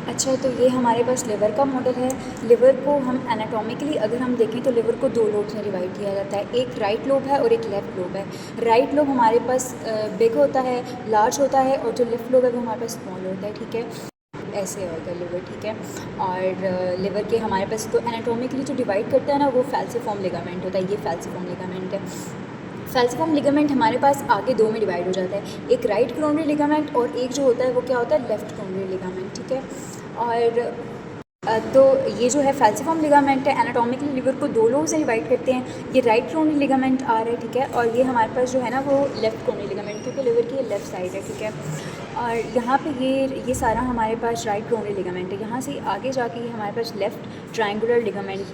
अच्छा, तो ये हमारे पास लिवर का मॉडल है। लिवर को हम एनाटॉमिकली अगर हम देखें तो लिवर को दो लोब्स में डिवाइड किया जाता है, एक राइट लोब है और एक लेफ़्ट लोब है। राइट लोब हमारे पास बिग होता है, लार्ज होता है, और जो लेफ़्ट लोब है वो हमारे पास स्मॉल होता है, ठीक है। ऐसे होगा लिवर, ठीक है। और लिवर के हमारे पास तो एनाटॉमिकली जो डिवाइड करता है ना, वो फैल्सिफॉर्म लिगामेंट होता है। ये फैल्सिफॉर्म लिगामेंट है। फैल्सिफॉर्म लिगामेंट हमारे पास आगे दो में डिवाइड हो जाता है, एक राइट कोरोनरी लिगामेंट और एक जो होता है वो क्या होता है, लेफ़्ट कोरोनरी लिगामेंट, ठीक है। और तो ये जो है फैल्सिफॉर्म लिगामेंट है, एनाटॉमिकली लिवर को दो लोब से डिवाइड करते हैं। ये राइट कोरोनरी लिगामेंट आ रहा है, ठीक है। और ये हमारे पास जो है ना वो लेफ़्ट कोरोनरी लिगामेंट, क्योंकि लिवर की ये लेफ़्ट साइड है, ठीक है। और यहाँ पे ये सारा हमारे पास राइट कोरोनरी लिगामेंट है। यहाँ से आगे जाके ये हमारे पास left triangular ligament,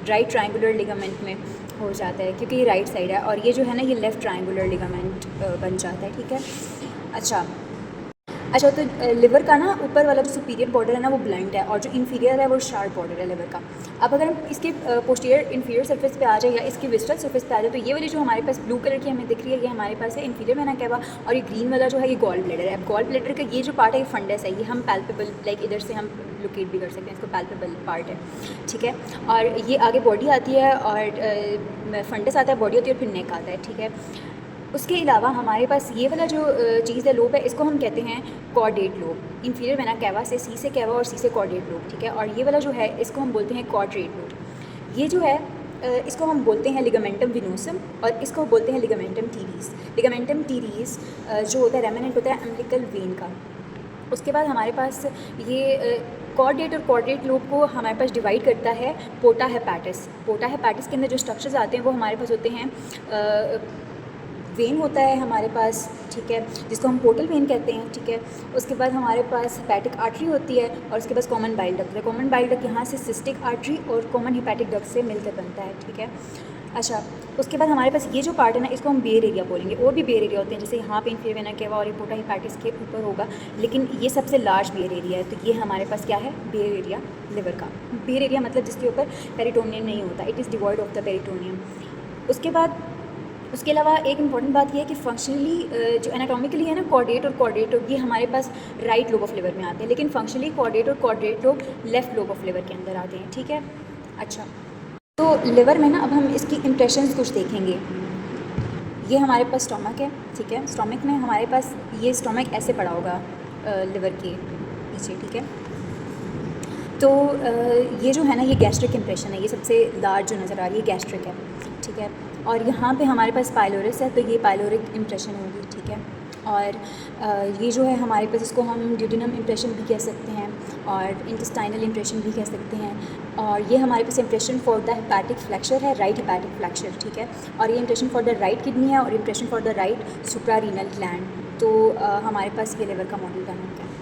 right triangular ligament में हो जाता है, क्योंकि ये राइट साइड है। और ये जो है ना ये लेफ़्ट ट्रायंगुलर लिगामेंट बन जाता है, ठीक है। अच्छा, तो लिवर का ना ऊपर वाला जो सुपीरियर बॉर्डर है ना वो ब्लंट है, और जो इन्फीरियर है वो शार्प बॉर्डर है लिवर का। अब अगर हम इसके पोस्टीरियर इन्फीरियर सरफेस पे आ जाए या इसके विस्टल सरफेस पे आ जाए, तो ये वाली जो हमारे पास ब्लू कलर की हमें दिख रही है ये हमारे पास है इन्फीरियर वेना कैवा, और ये ग्रीन वाला जो है ये गॉल ब्लैडर है। अब गॉल ब्लैडर का ये जो पार्ट है ये फंडस है, ये हम पैल्पेबल लाइक इधर से हम लोकेट भी कर सकते हैं, इसको पैल्पेबल पार्ट है, ठीक है। और ये आगे बॉडी आती है, और फंडस आता है, बॉडी होती है, और फिर नेक आता है, ठीक है। उसके अलावा हमारे पास ये वाला जो चीज़ है लोब है, इसको हम कहते हैं chordate lobe. Inferior vena cava से सी से कैवा और सी से कॉर्डेट लोब, ठीक है। और ये वाला जो है इसको हम बोलते हैं क्वाड्रेट लोब। ये जो है इसको हम बोलते हैं लिगामेंटम विनोसम, और इसको बोलते हैं लिगामेंटम टीरीज। लिगामेंटम टीरीज जो होता है रेमिनेंट होता है अम्बिलिकल वेन का। उसके बाद हमारे पास ये कॉर्डेट और क्वाड्रेट लोब को हमारे पास डिवाइड करता है पोटा हेपाटिस। पोटा हेपाटिस के अंदर जो स्ट्रक्चर्स आते हैं वो हमारे पास होते हैं वेन होता है हमारे पास, ठीक है, जिसको हम पोर्टल वेन कहते हैं, ठीक है। उसके बाद हमारे पास हेपेटिक आर्टरी होती है, और उसके बाद कॉमन बाइल डक्ट है। कॉमन बाइल डक्ट यहाँ से सिस्टिक आर्टरी और कॉमन हेपेटिक डक्ट से मिलकर बनता है, ठीक है। अच्छा, उसके बाद हमारे पास ये जो पार्ट है ना इसको हम बेयर एरिया बोलेंगे। और भी बेयर एरिया होते हैं, जैसे यहाँ पे इन्फीरियर वेना कैवा और ये पोटा हेपेटिस के ऊपर होगा, लेकिन ये सबसे लार्ज बेयर एरिया है। तो ये हमारे पास क्या है, बेयर एरिया लिवर का। बेयर एरिया मतलब जिसके ऊपर पेरिटोनियम नहीं होता, it is devoid of the peritoneum. उसके अलावा एक इम्पॉर्टेंट बात यह है कि फंक्शनली जो एनाटॉमिकली है ना कॉर्डेट और क्वाड्रेट ये हमारे पास राइट लोब ऑफ लिवर में आते हैं, लेकिन फंक्शनली कॉर्डेट और quadrate lobe left lobe of liver के अंदर आते हैं, ठीक है। अच्छा, तो लिवर में ना अब हम इसकी इम्प्रेशंस कुछ देखेंगे। ये हमारे पास स्टोमक है, ठीक है। स्टोमक में हमारे पास ये स्टोमक ऐसे पड़ा होगा लिवर के पीछे, ठीक है। तो ये जो है ना ये गैस्ट्रिक इम्प्रेशन है, ये सबसे लार्ज जो नज़र आ रही है गैस्ट्रिक है, ठीक है। और यहाँ पे हमारे पास पाइलोरिस है, तो ये पाइलोरिक इम्प्रेशन होगी, ठीक है। और ये जो है हमारे पास इसको हम ड्यूडिनम इम्प्रेशन भी कह सकते हैं, और इंटेस्टाइनल इम्प्रेशन भी कह सकते हैं। और ये हमारे पास impression for the hepatic flexure है, राइट हेपेटिक फ्लैक्चर, ठीक है। और ये impression for the right kidney है, और impression for the right suprarenal gland. तो हमारे पास ये लिवर का मॉडल बना है।